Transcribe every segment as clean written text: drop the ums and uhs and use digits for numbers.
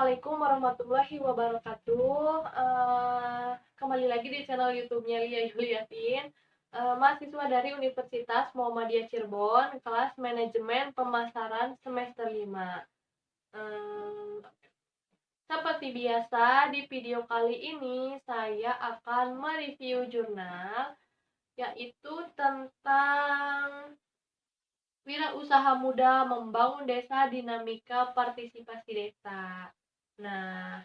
Assalamualaikum warahmatullahi wabarakatuh. Kembali lagi di channel YouTube-nya Lia Yuliatin, mahasiswa dari Universitas Muhammadiyah Cirebon, kelas Manajemen Pemasaran semester 5. Seperti biasa, di video kali ini saya akan mereview jurnal, yaitu tentang Wirausaha Muda Membangun Desa Dinamika Partisipasi Desa. Nah,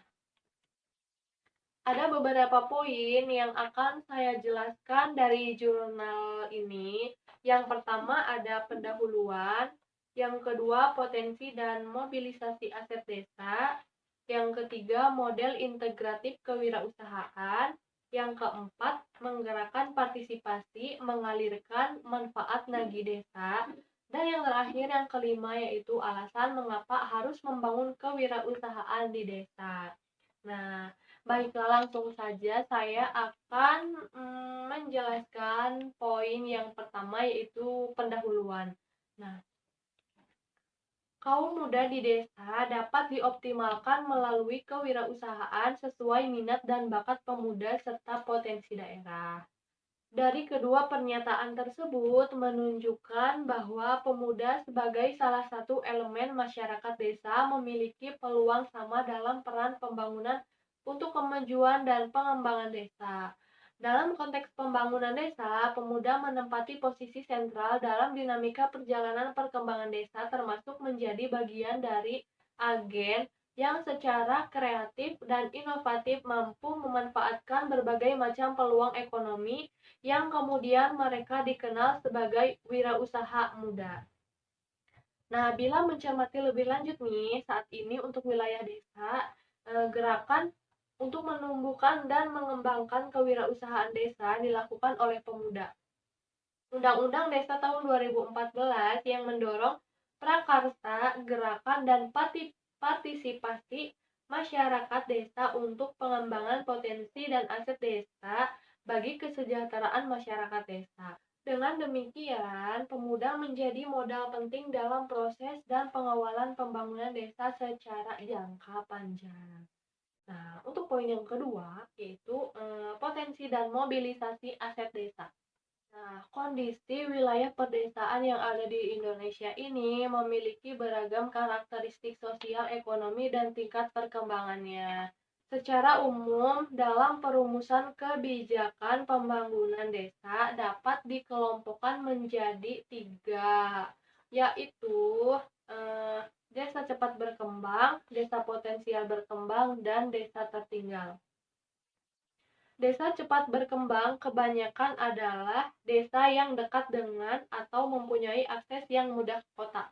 ada beberapa poin yang akan saya jelaskan dari jurnal ini. Yang pertama ada pendahuluan, yang kedua potensi dan mobilisasi aset desa, yang ketiga model integratif kewirausahaan, yang keempat menggerakkan partisipasi, mengalirkan manfaat nagih desa, dan yang terakhir yang kelima yaitu alasan mengapa harus membangun kewirausahaan di desa. Nah, baiklah, langsung saja saya akan menjelaskan poin yang pertama yaitu pendahuluan. Nah, kaum muda di desa dapat dioptimalkan melalui kewirausahaan sesuai minat dan bakat pemuda serta potensi daerah. Dari kedua pernyataan tersebut menunjukkan bahwa pemuda sebagai salah satu elemen masyarakat desa memiliki peluang sama dalam peran pembangunan untuk kemajuan dan pengembangan desa. Dalam konteks pembangunan desa, pemuda menempati posisi sentral dalam dinamika perjalanan perkembangan desa, termasuk menjadi bagian dari agen yang secara kreatif dan inovatif mampu memanfaatkan berbagai macam peluang ekonomi yang kemudian mereka dikenal sebagai wirausaha muda. Nah, bila mencermati lebih lanjut nih, saat ini untuk wilayah desa, gerakan untuk menumbuhkan dan mengembangkan kewirausahaan desa dilakukan oleh pemuda. Undang-Undang Desa tahun 2014 yang mendorong prakarsa, gerakan, dan partisipasi masyarakat desa untuk pengembangan potensi dan aset desa bagi kesejahteraan masyarakat desa. Dengan demikian, pemuda menjadi modal penting dalam proses dan pengawalan pembangunan desa secara jangka panjang. Nah, untuk poin yang kedua, yaitu potensi dan mobilisasi aset desa. Nah, kondisi wilayah perdesaan yang ada di Indonesia ini memiliki beragam karakteristik sosial, ekonomi, dan tingkat perkembangannya. Secara umum, dalam perumusan kebijakan pembangunan desa dapat dikelompokkan menjadi 3, yaitu desa cepat berkembang, desa potensial berkembang, dan desa tertinggal. Desa cepat berkembang kebanyakan adalah desa yang dekat dengan atau mempunyai akses yang mudah ke kota.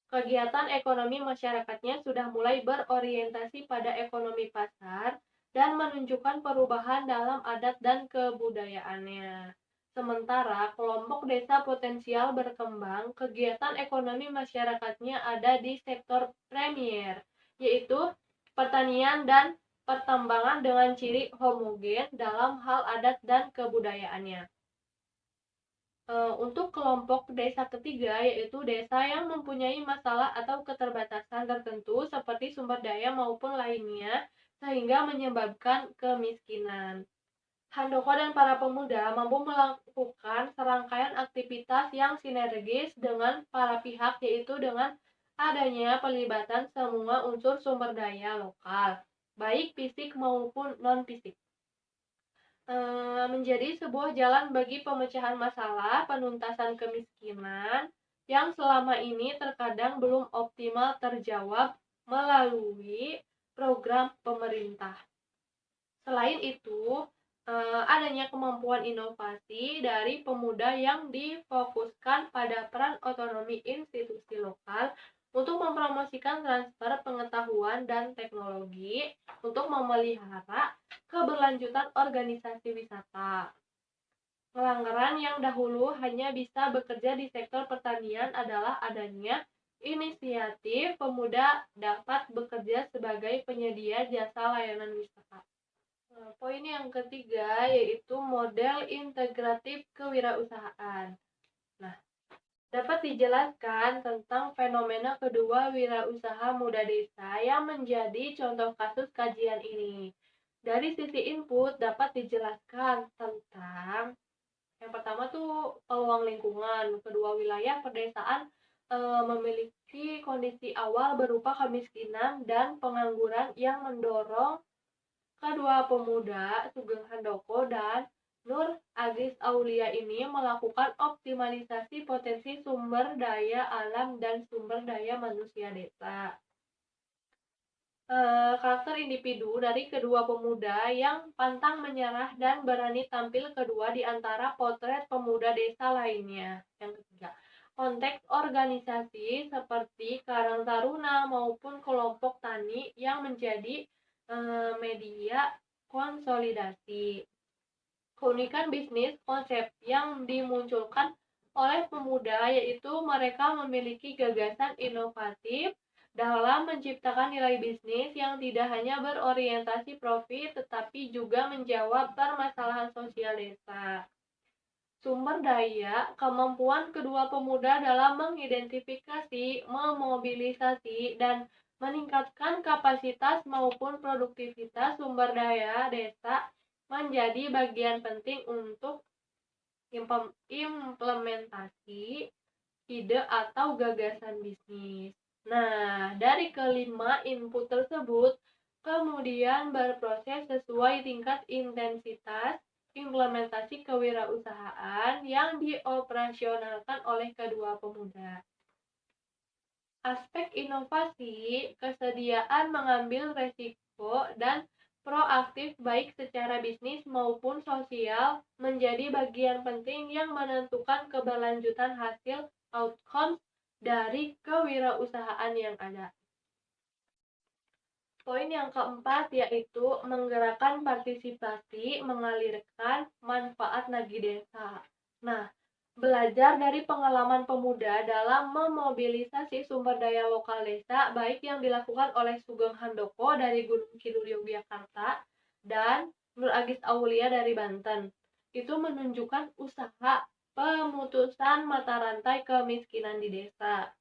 Kegiatan ekonomi masyarakatnya sudah mulai berorientasi pada ekonomi pasar dan menunjukkan perubahan dalam adat dan kebudayaannya. Sementara kelompok desa potensial berkembang, kegiatan ekonomi masyarakatnya ada di sektor premier, yaitu pertanian dan pertambangan dengan ciri homogen dalam hal adat dan kebudayaannya. Untuk kelompok desa ketiga, yaitu desa yang mempunyai masalah atau keterbatasan tertentu seperti sumber daya maupun lainnya, sehingga menyebabkan kemiskinan. Handoko dan para pemuda mampu melakukan serangkaian aktivitas yang sinergis dengan para pihak, yaitu dengan adanya pelibatan semua unsur sumber daya lokal, baik fisik maupun non-fisik. Menjadi sebuah jalan bagi pemecahan masalah, penuntasan kemiskinan yang selama ini terkadang belum optimal terjawab melalui program pemerintah. Selain itu, adanya kemampuan inovasi dari pemuda yang difokuskan pada peran otonomi institusi lokal untuk mempromosikan transfer pengetahuan dan teknologi untuk memelihara keberlanjutan organisasi wisata. Pelanggaran yang dahulu hanya bisa bekerja di sektor pertanian adalah adanya inisiatif pemuda dapat bekerja sebagai penyedia jasa layanan wisata. Poin yang ketiga yaitu model integratif kewirausahaan. Nah, Dapat dijelaskan tentang fenomena kedua wirausaha muda desa yang menjadi contoh kasus kajian ini. Dari sisi input dapat dijelaskan tentang yang pertama tuh peluang lingkungan, kedua wilayah pedesaan memiliki kondisi awal berupa kemiskinan dan pengangguran yang mendorong kedua pemuda Sugeng Handoko dan Nur Agis Aulia ini melakukan optimalisasi potensi sumber daya alam dan sumber daya manusia desa. Karakter individu dari kedua pemuda yang pantang menyerah dan berani tampil kedua di antara potret pemuda desa lainnya. Yang ketiga, konteks organisasi seperti Karang Taruna maupun kelompok tani yang menjadi media konsolidasi. Keunikan bisnis konsep yang dimunculkan oleh pemuda yaitu mereka memiliki gagasan inovatif dalam menciptakan nilai bisnis yang tidak hanya berorientasi profit tetapi juga menjawab permasalahan sosial desa. Sumber daya, kemampuan kedua pemuda dalam mengidentifikasi, memobilisasi, dan meningkatkan kapasitas maupun produktivitas sumber daya desa menjadi bagian penting untuk implementasi ide atau gagasan bisnis. Nah, dari kelima input tersebut, kemudian berproses sesuai tingkat intensitas implementasi kewirausahaan yang dioperasionalkan oleh kedua pemuda. Aspek inovasi, kesediaan mengambil resiko, dan proaktif baik secara bisnis maupun sosial menjadi bagian penting yang menentukan keberlanjutan hasil outcomes dari kewirausahaan yang ada. Poin yang keempat yaitu menggerakkan partisipasi, mengalirkan manfaat nagih desa. Nah, belajar dari pengalaman pemuda dalam memobilisasi sumber daya lokal desa, baik yang dilakukan oleh Sugeng Handoko dari Gunung Kidul Yogyakarta dan Nur Agis Aulia dari Banten, itu menunjukkan usaha pemutusan mata rantai kemiskinan di desa.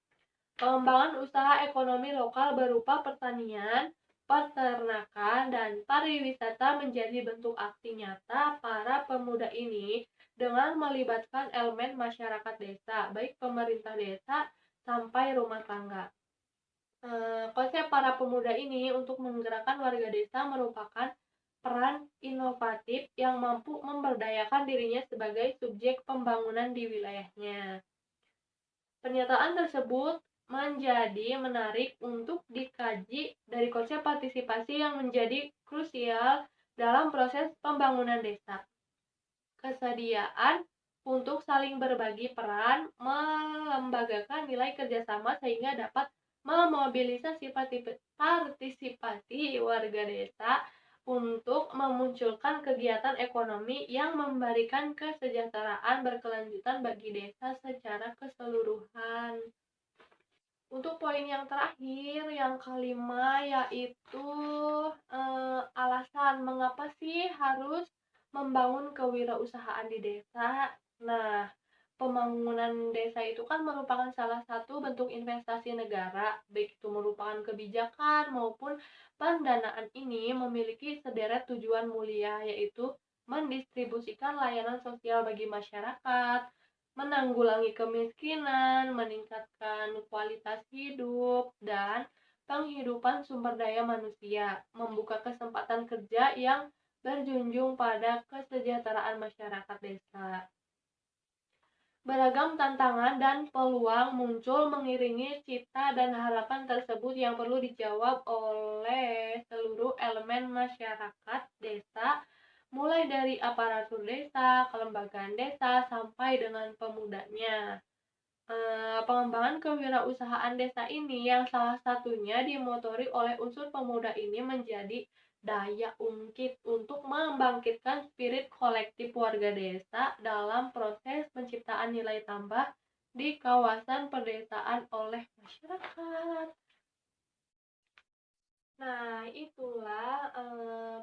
Pengembangan usaha ekonomi lokal berupa pertanian, peternakan, dan pariwisata menjadi bentuk aksi nyata para pemuda ini dengan melibatkan elemen masyarakat desa, baik pemerintah desa sampai rumah tangga. Konsep para pemuda ini untuk menggerakkan warga desa merupakan peran inovatif yang mampu memberdayakan dirinya sebagai subjek pembangunan di wilayahnya. Pernyataan tersebut menjadi menarik untuk dikaji dari konsep partisipasi yang menjadi krusial dalam proses pembangunan desa. Kesediaan untuk saling berbagi peran, melembagakan nilai kerjasama sehingga dapat memobilisasi partisipasi warga desa untuk memunculkan kegiatan ekonomi yang memberikan kesejahteraan berkelanjutan bagi desa secara keseluruhan. Untuk poin yang terakhir, yang kelima, yaitu alasan mengapa sih harus membangun kewirausahaan di desa. Nah, pembangunan desa itu kan merupakan salah satu bentuk investasi negara, baik itu merupakan kebijakan maupun pendanaan ini memiliki sederet tujuan mulia, yaitu mendistribusikan layanan sosial bagi masyarakat, menanggulangi kemiskinan, meningkatkan kualitas hidup, dan penghidupan sumber daya manusia, membuka kesempatan kerja yang berjunjung pada kesejahteraan masyarakat desa. Beragam tantangan dan peluang muncul mengiringi cita dan harapan tersebut yang perlu dijawab oleh seluruh elemen masyarakat desa, mulai dari aparatur desa, kelembagaan desa, sampai dengan pemudanya. Pengembangan kewirausahaan desa ini yang salah satunya dimotori oleh unsur pemuda ini menjadi daya ungkit untuk membangkitkan spirit kolektif warga desa dalam proses penciptaan nilai tambah di kawasan pedesaan oleh masyarakat. Nah, itulah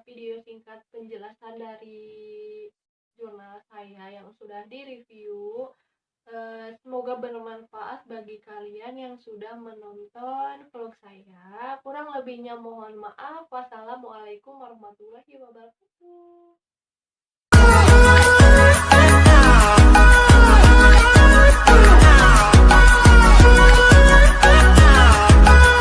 video singkat penjelasan dari jurnal saya yang sudah direview. Semoga bermanfaat bagi kalian yang sudah menonton vlog saya. Kurang lebihnya mohon maaf. Wassalamualaikum warahmatullahi wabarakatuh.